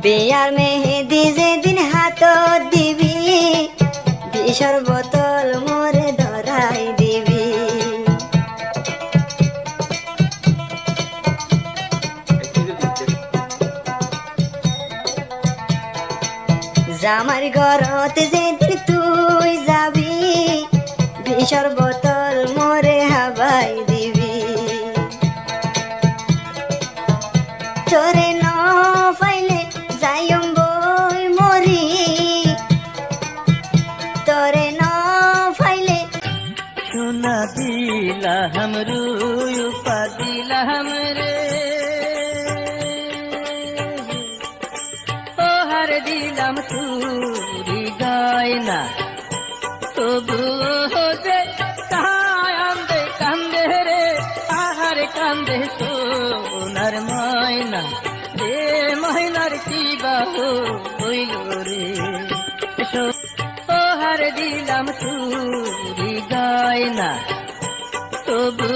বিয়ার মেহেদি যেদিন হাত দিবি বিষর বোতল মোরে ধরাই দিবি। জামার ঘরতে যেদিন তুই যাবি বিষর বোতল মোরে হাবাই দিবি। তোরে ন পাইলে যাইম বই মরি, তোরে ন পাইলে সোনা দিলাম রূপা দিলাম রে, ও হার দিলাম তুরি গয়না, তবু যে কান্দে কান্দে রে, আহার কান্দে সোনার ময়না রে, ময়নার কি বাহু হইল রে, ও হার দিলাম তুরি গয়না, তবু